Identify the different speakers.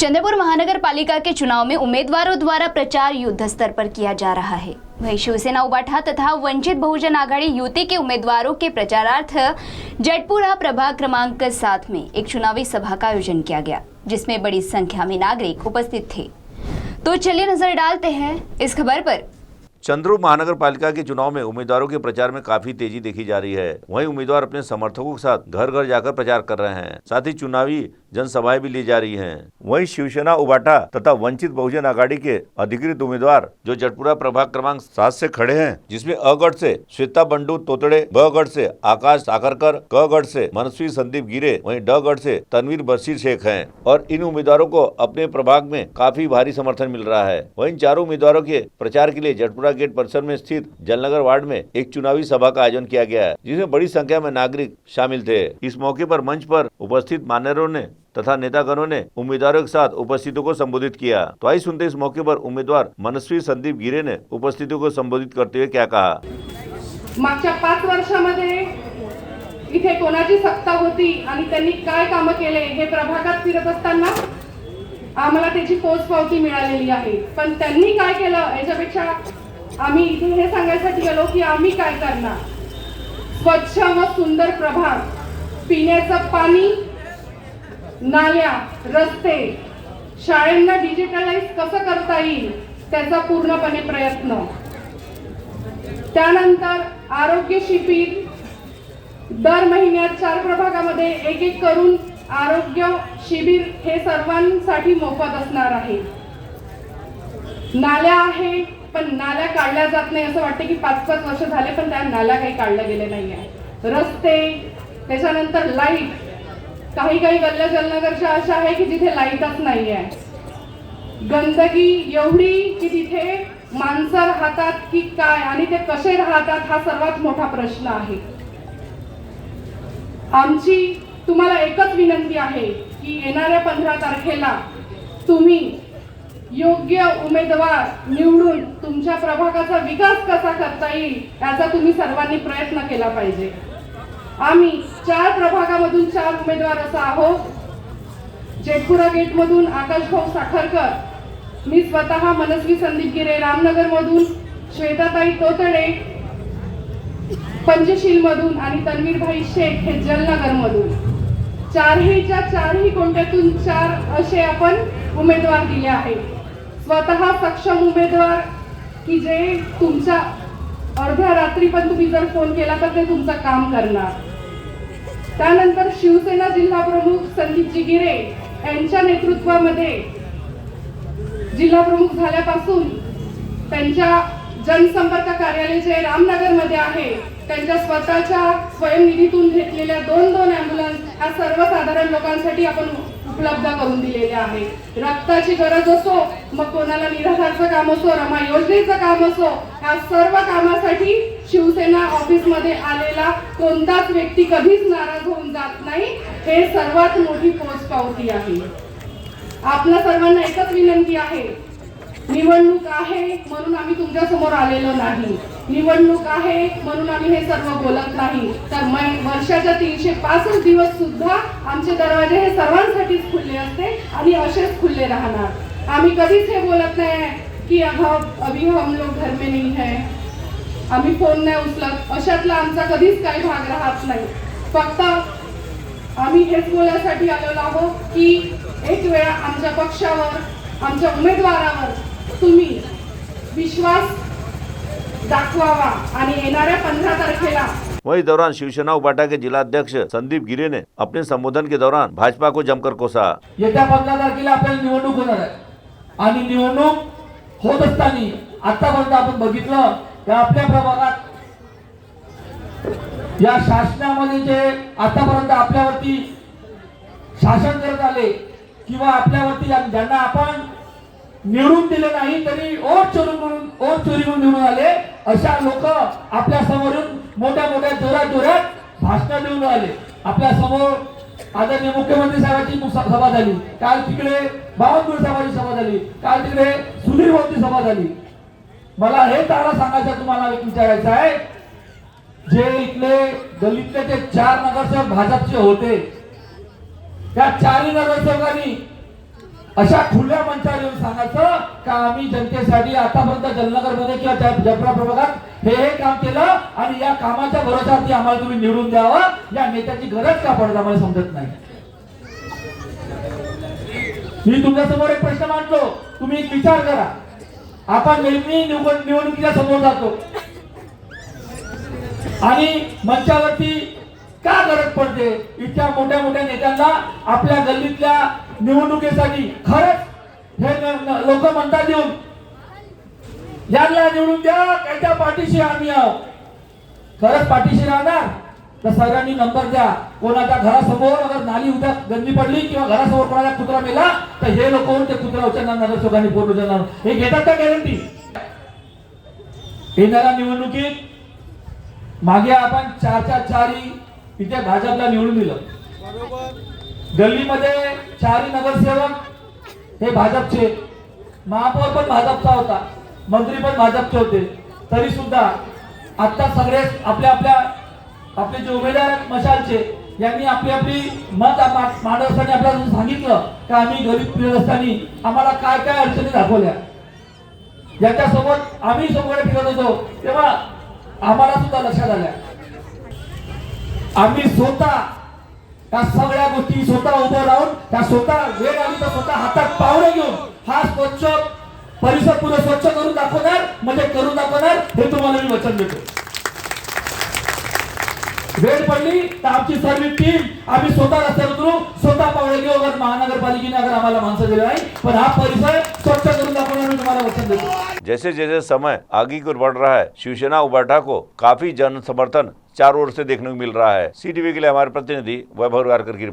Speaker 1: चंद्रपुर महानगर पालिका के चुनाव में उम्मीदवारों द्वारा प्रचार युद्ध स्तर पर किया जा रहा है। वहीं शिवसेना उबाठा तथा वंचित बहुजन आघाड़ी युति के उम्मीदवारों के प्रचारार्थ जटपुरा प्रभाग क्रमांक 7 में एक चुनावी सभा का आयोजन किया गया, जिसमें बड़ी संख्या में नागरिक उपस्थित थे। तो चलिए नजर डालते हैं इस खबर पर।
Speaker 2: चंद्रपुर महानगर पालिका के चुनाव में उम्मीदवारों के प्रचार में काफी तेजी देखी जा रही है। वहीं उम्मीदवार अपने समर्थकों के साथ घर घर जाकर प्रचार कर रहे हैं, साथ ही चुनावी जनसभाएं भी ली जा रही हैं। वहीं शिवसेना उबाठा तथा वंचित बहुजन आघाड़ी के अधिकृत उम्मीदवार जो जटपुरा प्रभाग क्रमांक 7 से खड़े हैं, जिसमें अ गढ़ से श्वेता बंडू तोतड़े, ब गढ़ से आकाश साकरकर, क गढ़ से मनस्वी संदीप गिरे, वहीं ड गढ़ से तनवीर बशीर शेख हैं। और इन उम्मीदवारों को अपने प्रभाग में काफी भारी समर्थन मिल रहा है। वहीं चारों उम्मीदवारों के प्रचार के लिए जटपुरा गेट परिसर में स्थित जलनगर वार्ड में एक चुनावी सभा का आयोजन किया गया है, जिसमें बड़ी संख्या में नागरिक शामिल थे। इस मौके पर मंच पर उपस्थित मान्यवरों ने तथा नेतागणों ने उम्मीदवारों के साथ उपस्थितों को संबोधित किया। तो आइए सुनते इस मौके पर उम्मीदवार मनस्वी संदीप गिरे ने उपस्थितों को संबोधित करते हुए क्या कहा।
Speaker 3: मागच्या 5 वर्षामध्ये इथे कोणाची सत्ता होती आणि त्यांनी काय काम केले हे प्रभागात फिरत असताना आम्हाला त्याची पोचपावती मिळालेली आहे। पण त्यांनी काय केलं याच्यापेक्षा आम्ही इथे हे सांगायसाठी गेलो की आम्ही काय करणार। स्वच्छ व सुंदर प्रभाग, पिण्याचं पाणी, नाल्या, रस्ते, शाळांना डिजिटलाइज कसं करता येईल त्याचा पूर्णपणे प्रयत्न। त्यानंतर आरोग्य शिबिर, दर महिन्यात 4 प्रभागामध्ये एक करून आरोग्य शिबिर हे सर्वांसाठी मोफत असणार आहे। नाल्या आहे पण नाल्या काढल्या जात नाही, असं वाटतं की 5-5 वर्ष झाले पण त्या नाल्या काही काढल्या गेले नाहीये। रस्ते, त्याच्यानंतर लाईट, काही गल्ल्या जलनगरच्या अशा आहे की जिथे लाईटच नाहीये। गंदगी एवढी की तिथे माणसं राहतात की काय आणि ते कसे राहतात हा सर्वात मोठा प्रश्न आहे। आमची तुम्हाला एकच विनंती आहे की येणाऱ्या 15 तारखेला तुम्ही योग्य उमेदवार निवडून तुमच्या प्रभागाचा विकास कसा करता येईल याचा तुम्ही सर्वांनी प्रयत्न केला पाहिजे। आम्ही 4 प्रभागामधून 4 उमेदवार असा आहोत। जटपुरा गेट मधून आकाश भाऊ साखरकर, मी स्वतः मनस्वी संदीप गिरे, रामनगर मधून श्वेताताई तोतडे, पंचशील मधून आणि तनवीर भाई शेख हे जलनगर मधून। चारही कोणत्यातून 4 असे आपण उमेदवार दिले आहेत। स्वतः सक्षम उमेदवार की जे तुमच्या अर्ध्या रात्री पण तुम्ही जर फोन केला तर ते तुमचं काम करणार। त्यानंतर शिवसेना जिल्हा प्रमुख संदीपजी गिरे यांच्या नेतृत्वामध्ये जिल्हा प्रमुख झाल्यापासून त्यांच्या जनसंपर्क कार्यालय जे रामनगर मध्ये आहे त्यांच्या स्वतःच्या स्वयंनिधीतून घेतलेल्या 2 ॲम्ब्युलन्स ह्या सर्वसाधारण लोकांसाठी आपण उपलब्ध करून दिलेले आहे। रक्ताची गरज असो, मग कोणाला निराधारचं काम असो, रमा योजनेचं काम असो, ह्या सर्व कामासाठी शिवसेना ऑफिस मध्ये आलेला कोणताच व्यक्ती कधीच नाराज होऊन जात नाही। हे सर्वात मोठी पोचपावती आहे। आपल्या सर्वांना एकच विनंती आहे, निवडणूक आहे म्हणून आम्ही तुमच्या समोर आलेलो नाही, निवडणूक आहे म्हणून आम्ही हे सर्व बोलत नाही, तर वर्षाच्या 365 दिवस सुद्धा आमचे दरवाजे हे सर्वांसाठीच खुले असते आणि असेच खुले राहणार। आम्ही कधीच हे बोलत नाही की अभी हम लोग घर में नहीं है, आम्ही फोन नाही उचलत, अशातला आमचा कधीच काही भाग राहत नाही। फक्त आम्ही हेच बोलण्यासाठी आलेलो आहोत की एक वेळा आमच्या पक्षावर, आमच्या उमेदवारावर तुम्ही विश्वास दाखवावा आणि येणाऱ्या 15 तारखेला।
Speaker 2: वहीं दौरान शिवसेना उबाठा के जिला अध्यक्ष संदीप गिरे ने अपने संबोधन के दौरान भाजपा को जमकर कोसा।
Speaker 4: येत्या 15 तारखेला आपल्याला निवडणूक होणार आहे आणि निवडणूक होत असताना आतापर्यंत आपण बघितलं की आपल्या प्रभागात या शासनामध्ये जे आतापर्यंत आपल्यावरती शासन करत आले किंवा आपल्यावरती ज्यांना आपण निवडून दिले नाही तरी ओट चोरी म्हणून निवडून आले, अशा लोक आपल्या समोरून मोठ्या जोरात भाषण देऊन आले। आपल्या समोर आदरणीय मुख्यमंत्री साहेबांची सभा झाली, काल तिकडे बावनकुळे साहेबांची सभा झाली, काल तिकडे सुधीर भाऊंची सभा झाली। मला हे तारा सांगायचं तुम्हाला विचारायचं आहे, जे इथले दलितले जे 4 नगरसेवक भाजपचे होते, त्या 4 नगरसेवकांनी अशा खुल्या मंचावर येऊन सांगायचं का आम्ही जनतेसाठी आतापर्यंत जलनगरमध्ये किंवा जयपुरा प्रभागात हे काम केलं आणि या कामाच्या भरोशावरती आम्हाला तुम्ही निवडून द्यावं, या नेत्याची गरज का पडत आम्हाला समजत नाही. मी तुमच्या समोर एक प्रश्न मांडतो, तुम्ही एक विचार करा. आपण नेहमी निवडणुकीच्या समोर जातो आणि मंचावरती का गरज पडते इतक्या मोठ्या मोठ्या नेत्यांना आपल्या गल्लीतल्या निवडणुकीसाठी? खरंच हे लोक म्हणतात येऊन यांना निवडून द्या, त्याच्या पाठीशी आम्ही आहोत. खरंच पाठीशी राहणार तर सगळ्यांनी नंबर द्या. कोणाच्या घरासमोर अगर नाली उद्या गंदी पडली किंवा घरासमोर कोणाचा कुत्रा मेला तर हे लोक ते कुत्रा उचलणार, नगरसेवकांनी फोन उचलणार. हे घेतात का गॅरंटी? येणाऱ्या निवडणुकीत मागे आपण 4 इथे भाजपला निवडून दिलं. गल्लीमध्ये 4 नगरसेवक हे भाजपचे, महापौर पण भाजपचा होता, मंत्री पण भाजपचे होते. तरी सुद्धा आता सगळे आपले जे उमेदवार मशालचे यांनी आपली मत मांडत असताना आपल्याला सांगितलं की आम्ही गरीब फिरत असताना आम्हाला काय काय अडचणी दाखवल्या. याच्यासोबत आम्ही सोबत फिरत होतो तेव्हा आम्हाला सुद्धा लक्षात आल्या. आम्ही स्वतः त्या सगळ्या गोष्टी स्वतः उभं राहून त्या स्वतः वेळ आली तर स्वतः हातात पावडे घेऊन हा स्वच्छ परिसर पुढे स्वच्छ करून दाखवणार, म्हणजे करून दाखवणार, हे तुम्हाला मी वचन देतो. वेळ पडली तर आमची सर्व टीम आम्ही स्वतः रस्त्यावर उतरू, स्वतः पावडे घेऊ. अगर महानगरपालिकेने अगर आम्हाला माणसं दिले नाही पण हा परिसर स्वच्छ करून दाखवणार, मी तुम्हाला वचन देतो.
Speaker 2: जैसे जैसे समय आगे की ओर बढ़ रहा है, शिवसेना उबाठा को काफी जन समर्थन चारों ओर से देखने को मिल रहा है. CTV के लिए हमारे प्रतिनिधि वैभव गारकर की रिपोर्ट.